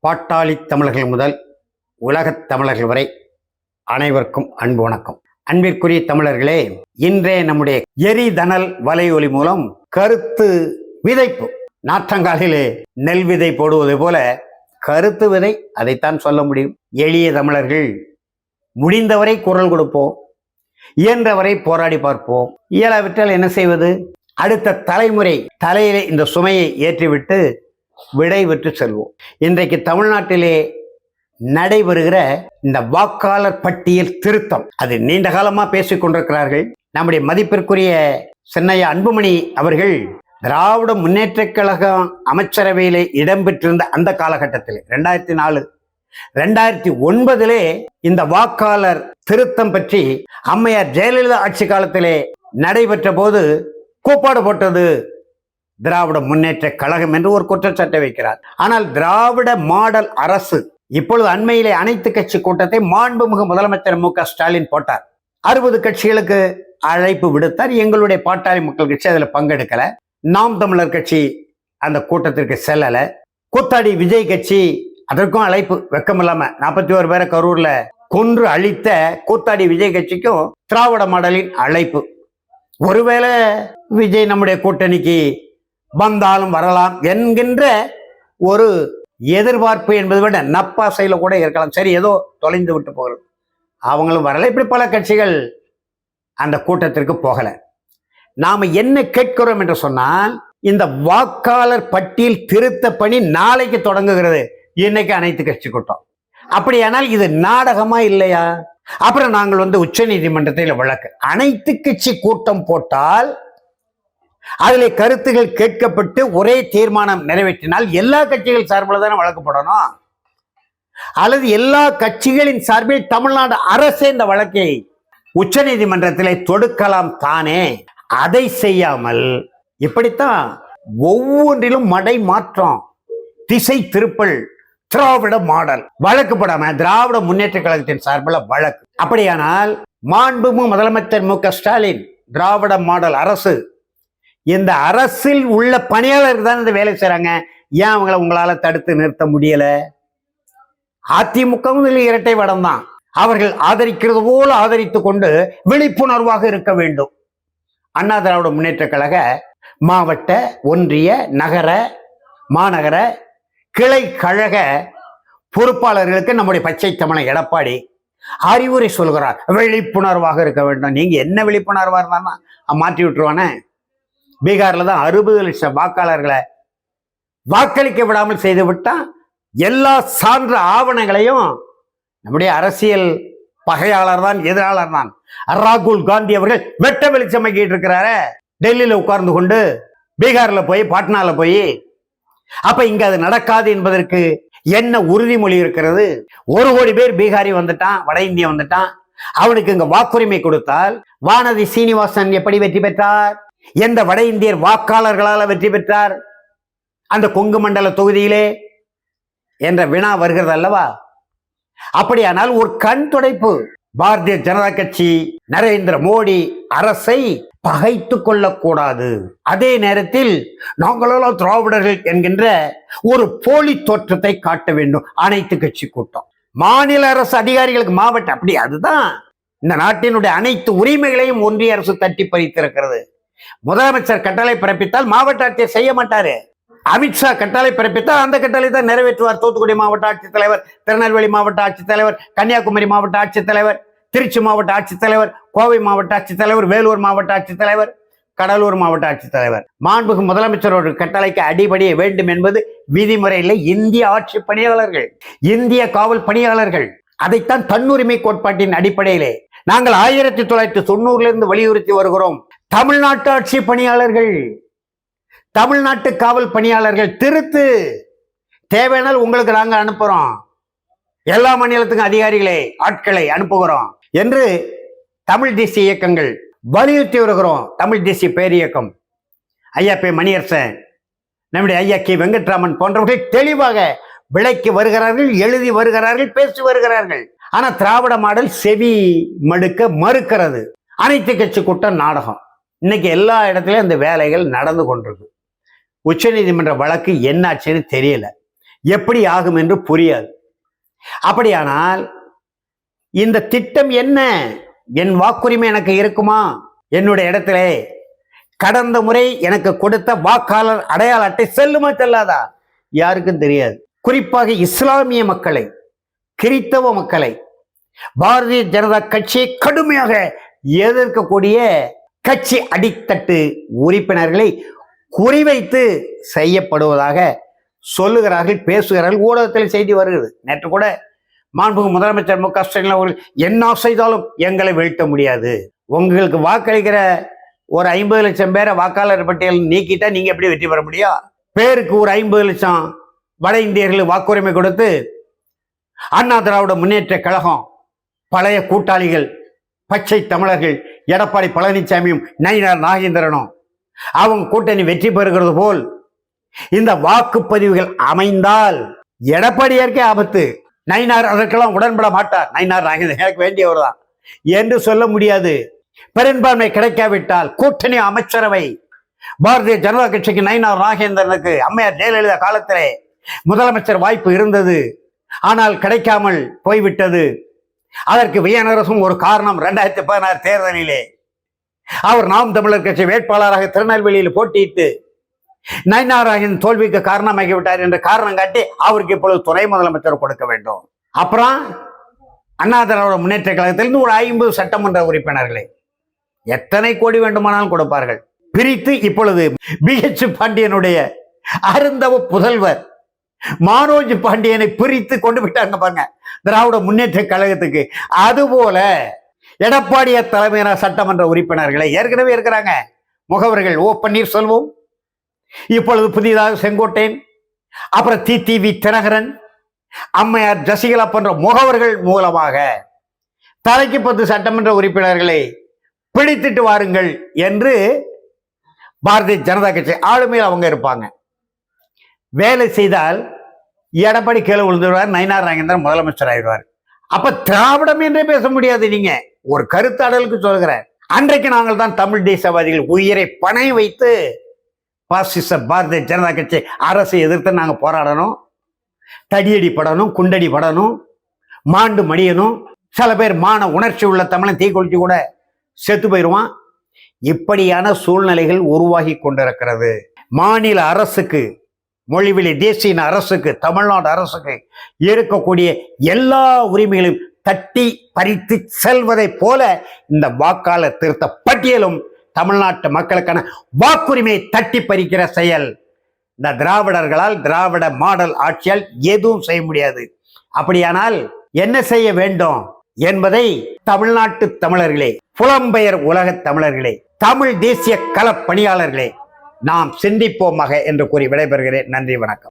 பாட்டாளி தமிழர்கள் முதல் உலகத் தமிழர்கள் வரை அனைவருக்கும் அன்பு வணக்கம். அன்பிற்குரிய தமிழர்களே, இன்றே நம்முடைய எரிதனல் வலையொலி மூலம் கருத்து விதைப்பு, நாற்றங்காலிலே நெல் விதை போடுவது போல கருத்து விதை, அதைத்தான் சொல்ல முடியும். எளிய தமிழர்கள் முடிந்தவரை குரல் கொடுப்போம், இயன்றவரை போராடி பார்ப்போம். இயலாவிட்டால் என்ன செய்வது? அடுத்த தலைமுறை தலையிலே இந்த சுமையை ஏற்றிவிட்டு விடை பெற்று செல்வோம். இன்றைக்கு தமிழ்நாட்டிலே நடைபெறுகிற இந்த வாக்காளர் பட்டியல் திருத்தம், அது நீண்ட காலமா பேசிக் கொண்டிருக்கிறார்கள். நம்முடைய மதிப்பிற்குரிய சின்னையா அன்புமணி அவர்கள் திராவிட முன்னேற்ற கழகம் அமைச்சரவையிலே இடம்பெற்றிருந்த அந்த காலகட்டத்தில் 2004 2009 இந்த வாக்காளர் திருத்தம் பற்றி அம்மையார் ஜெயலலிதா ஆட்சி காலத்திலே நடைபெற்ற போது கூப்பாடு போட்டது திராவிட முன்னேற்ற கழகம் என்று ஒரு குற்றச்சாட்டை வைக்கிறார். ஆனால் திராவிட மாடல் அரசு இப்பொழுது அண்மையிலே அனைத்து கட்சி கூட்டத்தை மாண்புமிகு முதலமைச்சர் மு க ஸ்டாலின் போட்டார். 60 கட்சிகளுக்கு அழைப்பு விடுத்தார். எங்களுடைய பாட்டாளி மக்கள் கட்சி அதில் பங்கெடுக்கல. நாம் தமிழர் கட்சி அந்த கூட்டத்திற்கு செல்லல. கூத்தாடி விஜய் கட்சி அதற்கும் அழைப்பு, வெக்கமில்லாம 41 பேரை கரூர்ல கொன்று அழித்த கூத்தாடி விஜய் கட்சிக்கும் திராவிட மாடலின் அழைப்பு. ஒருவேளை விஜய் நம்முடைய கூட்டணிக்கு வந்தாலும் வரலாம் என்கின்ற ஒரு எதிர்பார்ப்பு என்பதை விட நப்பாசையில கூட இருக்கலாம். சரி, ஏதோ தொலைந்து விட்டு போகிறது, அவங்களும் வரல. இப்படி பல கட்சிகள் அந்த கூட்டத்திற்கு போகல. நாம என்ன கேட்கிறோம் என்று சொன்னால், இந்த வாக்காளர் பட்டியல் திருத்த பணி நாளைக்கு தொடங்குகிறது. இன்னைக்கு அனைத்து கட்சி கூட்டம். அப்படியானால் இது நாடகமா இல்லையா? அப்புறம் நாங்கள் உச்ச நீதிமன்றத்தில் வழக்கு, அனைத்து கட்சி கூட்டம் போட்டால் அதிலே கருத்துகள் கேட்கப்பட்டு ஒரே தீர்மானம் நிறைவேற்றினால் எல்லா கட்சிகள் சார்பில் தானே வழக்கு போடணும். அல்லது எல்லா கட்சிகளின் சார்பில் தமிழ்நாடு அரசே இந்த வழக்கை உச்ச நீதிமன்றத்திலே தொடுக்கலாம் தானே. அதை செய்யாமல் இப்படித்தான் ஒவ்வொன்றிலும் மடை மாற்றம், திசை திருப்பல், திராவிட மாடல் வழக்கு போடாம திராவிட முன்னேற்ற கழகத்தின் சார்பில் வழக்கு. அப்படியானால் மாண்புமிகு முதலமைச்சர் மு க ஸ்டாலின் திராவிட மாடல் அரசு, இந்த அரசில் உள்ள பணியாளர்கள் தான் இந்த வேலை செய்யறாங்க. ஏன் அவங்களை உங்களால தடுத்து நிறுத்த முடியல? அதிமுகவும் இதில் இரட்டை வடம் தான். அவர்கள் ஆதரிக்கிறது போல ஆதரித்துக் கொண்டு விழிப்புணர்வாக இருக்க வேண்டும். அண்ணா திராவிட முன்னேற்ற கழக மாவட்ட, ஒன்றிய, நகர, மாநகர கிளை கழக பொறுப்பாளர்களுக்கு நம்முடைய பச்சை தமிழன் எடப்பாடி அறிவுரை சொல்கிறார், விழிப்புணர்வாக இருக்க வேண்டும். நீங்க என்ன விழிப்புணர்வா இருந்தாலும் மாற்றி விட்டுருவானே. பீகார்ல தான் 60 லட்சம் வாக்காளர்களை வாக்களிக்க விடாமல் செய்து விட்டா எல்லா சான்று ஆவணங்களையும் நம்முடைய அரசியல் பகையாளர் தான், எதிராளர் தான் ராகுல் காந்தி அவர்கள் வெட்ட வெளிச்சமாக்கிட்டு இருக்கிறாரு. டெல்லியில உட்கார்ந்து கொண்டு பீகார்ல போய், பாட்னால போய். அப்ப இங்க அது நடக்காது என்பதற்கு என்ன உறுதிமொழி இருக்கிறது? 1 கோடி பேர் பீகாரி வந்துட்டான், வட இந்தியா வந்துட்டான். அவனுக்கு இங்க வாக்குரிமை கொடுத்தால் வானதி சீனிவாசன் எப்படி வெற்றி பெற்றார்? எந்த வட இந்தியர் வாக்காளர்களால் வெற்றி பெற்றார் அந்த கொங்கு மண்டல தொகுதியிலே என்ற வினா வருகிறது அல்லவா? அப்படியானால் ஒரு கண் துடைப்பு. பாரதிய ஜனதா கட்சி நரேந்திர மோடி அரசை பகைத்து கொள்ளக்கூடாது. அதே நேரத்தில் நாங்களெல்லாம் திராவிடர்கள் என்கின்ற ஒரு போலி தோற்றத்தை காட்ட வேண்டும். அனைத்து கட்சி கூட்டம், மாநில அரசு அதிகாரிகளுக்கு மாவட்ட, அப்படி அதுதான் இந்த நாட்டினுடைய அனைத்து உரிமைகளையும் ஒன்றிய அரசு தட்டி பறித்திருக்கிறது. முதலமைச்சர் கட்டளை பிறப்பித்தால் மாவட்ட ஆட்சியர் செய்ய மாட்டாரு. அமித்ஷா கட்டளை பிறப்பித்தால் அந்த கட்டளை தான் நிறைவேற்றுவார். தூத்துக்குடி மாவட்ட ஆட்சித்தலைவர், திருநெல்வேலி மாவட்ட ஆட்சித்தலைவர், கன்னியாகுமரி மாவட்ட ஆட்சித்தலைவர், திருச்சி மாவட்ட ஆட்சித்தலைவர், கோவை மாவட்ட ஆட்சித்தலைவர், வேலூர் மாவட்ட ஆட்சித்தலைவர், கடலூர் மாவட்ட ஆட்சித்தலைவர். மாண்புமிகு முதலமைச்சரோட கட்டளைக்கு அடிபடிய வேண்டும் என்பது விதிமுறையில் இந்திய ஆட்சி பணியாளர்கள், இந்திய காவல் பணியாளர்கள். அதைத்தான் தன்னுரிமை கோட்பாட்டின் அடிப்படையிலே நாங்கள் 1990 வலியுறுத்தி வருகிறோம். தமிழ்நாட்டு ஆட்சி பணியாளர்கள், தமிழ்நாட்டு காவல் பணியாளர்கள் திருத்து. தேவையானால் உங்களுக்கு நாங்க அனுப்புறோம், எல்லா மாநிலத்துக்கும் அதிகாரிகளை, ஆட்களை அனுப்புகிறோம் என்று தமிழ் தேசிய இயக்கங்கள் வலியுறுத்தி வருகிறோம். தமிழ் தேசிய பேரியக்கம் ஐயா பே மணியரசன், நம்முடைய ஐயா கே வெங்கட்ராமன் போன்றவர்கள் தெளிவாக விளக்கி வருகிறார்கள், எழுதி வருகிறார்கள், பேசி வருகிறார்கள். ஆனா திராவிட மாடல் செவி மடுக்க மறுக்கிறது. அனைத்து கட்சி கூட்டம் நாடகம். இன்னைக்கு எல்லா இடத்துலயும் அந்த வேலைகள் நடந்து கொண்டிருக்கு. உச்ச நீதிமன்ற வழக்கு என்னாச்சுன்னு தெரியல. எப்படி ஆகும் என்று புரியாது. அப்படியானால் இந்த திட்டம் என்ன? என் வாக்குரிமை எனக்கு இருக்குமா? என்னுடைய இடத்துல கடந்த முறை எனக்கு கொடுத்த வாக்காளர் அடையாள அட்டை செல்லுமா செல்லாதா? யாருக்கும் தெரியாது. குறிப்பாக இஸ்லாமிய மக்களை, கிறித்தவ மக்களை பாரதிய ஜனதா கட்சியை கடுமையாக எதிர்க்கக்கூடிய கட்சி அடித்தட்டு உறுப்பினர்களை குறிவைத்து செய்யப்படுவதாக சொல்லுகிறார்கள், பேசுகிறார்கள். ஊடகத்தில் செய்தி வருகிறது. நேற்று கூட மாண்புமிகு முதலமைச்சர் மு க ஸ்டாலின் அவர்கள் என்ன செய்தாலும் எங்களை வீழ்த்த முடியாது, உங்களுக்கு வாக்களிக்கிற ஒரு 50 லட்சம் பேரை வாக்காளர் பட்டியல் நீக்கிட்டா நீங்க எப்படி வெற்றி பெற முடியும்? பேருக்கு ஒரு 50 லட்சம் வட இந்தியர்களுக்கு வாக்குரிமை கொடுத்து அண்ணா திராவிட முன்னேற்ற கழகம், பழைய கூட்டாளிகள், பச்சை தமிழர்கள் எடப்பாடி பழனிசாமியும் நயினார் நாகேந்திரனும் அவங்க கூட்டணி வெற்றி பெறுகிறது போல் இந்த வாக்குப்பதிவுகள் அமைந்தால் எடப்பாடியாருக்கே ஆபத்து. நயினார் அதற்கெல்லாம் உடன்பட மாட்டார். நயினார் நாகேந்திரன் எனக்கு வேண்டியவர் தான் என்று சொல்ல முடியாது. பெரும்பான்மை கிடைக்காவிட்டால் கூட்டணி அமைச்சரவை பாரதிய ஜனதா கட்சிக்கு நயினார் நாகேந்திரனுக்கு அம்மையார் ஜெயலலிதா காலத்திலே முதலமைச்சர் வாய்ப்பு இருந்தது, ஆனால் கிடைக்காமல் போய்விட்டது. அதற்கு விஜயநரசும் ஒரு காரணம். 2016 தேர்தலிலே அவர் நாம் தமிழர் கட்சி வேட்பாளராக திருநெல்வேலியில் போட்டியிட்டு நயினார் நாகேந்திரன் தோல்விக்கு காரணமாகிவிட்டார் என்ற காரணம் காட்டி அவருக்கு இப்பொழுது துணை முதலமைச்சர் கொடுக்க வேண்டும். அப்புறம் அண்ணா திராவிட முன்னேற்ற கழகத்திலிருந்து ஒரு 50 சட்டமன்ற உறுப்பினர்களை எத்தனை கோடி வேண்டுமானாலும் கொடுப்பார்கள். பிரித்து இப்பொழுது BH பாண்டியனுடைய அருந்தவ புதல்வர் மனோஜ் பாண்டியனை பிரித்து கொண்டு விட்டாங்க பாருங்க திராவிட முன்னேற்ற கழகத்துக்கு. அதுபோல எடப்பாடியார் தலைமையிலான சட்டமன்ற உறுப்பினர்களை ஏற்கனவே இருக்கிறாங்க முகவர்கள். ஓ பன்னீர்செல்வம், இப்பொழுது புதிதாக செங்கோட்டையன், அப்புறம் TTV தினகரன், அம்மையார் ஜசிகலா போன்ற முகவர்கள் மூலமாக தலைக்கு 10 சட்டமன்ற உறுப்பினர்களை பிடித்துட்டு வாருங்கள் என்று பாரதிய ஜனதா கட்சி ஆளுமையில் அவங்க இருப்பாங்க. வேலை செய்தால் எடப்பாடி கீழே விழுந்துடுவார், நயினார் நாகேந்திரன் முதலமைச்சர் ஆயிடுவார். அப்ப திராவிடம் என்றே பேச முடியாது. நீங்க ஒரு கருத்தாடலுக்கு சொல்கிறேன். அன்றைக்கு நாங்கள் தான் தமிழ் தேசியவாதிகள் உயிரை பணை வைத்து பாசிச பாரதிய ஜனதா கட்சி அரசை எதிர்த்து நாங்கள் போராடணும், தடியடி படணும், குண்டடி படணும், மாண்டு மடியணும். சில பேர் மான உணர்ச்சி உள்ள தமிழன் தீக்குளிச்சு கூட செத்து போயிடுவான். இப்படியான சூழ்நிலைகள் உருவாகி கொண்டிருக்கிறது. மாநில அரசுக்கு, மொழிவெளி தேசிய அரசுக்கு, தமிழ்நாடு அரசுக்கு இருக்கக்கூடிய எல்லா உரிமைகளையும் தட்டி பறித்து செல்வதை போல இந்த வாக்காளர் திருத்த பட்டியலும் தமிழ்நாட்டு மக்களுக்கான வாக்குரிமையை தட்டி பறிக்கிற செயல். இந்த திராவிடர்களால், திராவிட மாடல் ஆட்சியால் எதுவும் செய்ய முடியாது. அப்படியானால் என்ன செய்ய வேண்டும் என்பதை தமிழ்நாட்டு தமிழர்களே, புலம்பெயர் உலக தமிழர்களே, தமிழ் தேசிய கள பணியாளர்களே நாம் சிந்திப்போமாக என்று கூறி விடைபெறுகிறேன். நன்றி, வணக்கம்.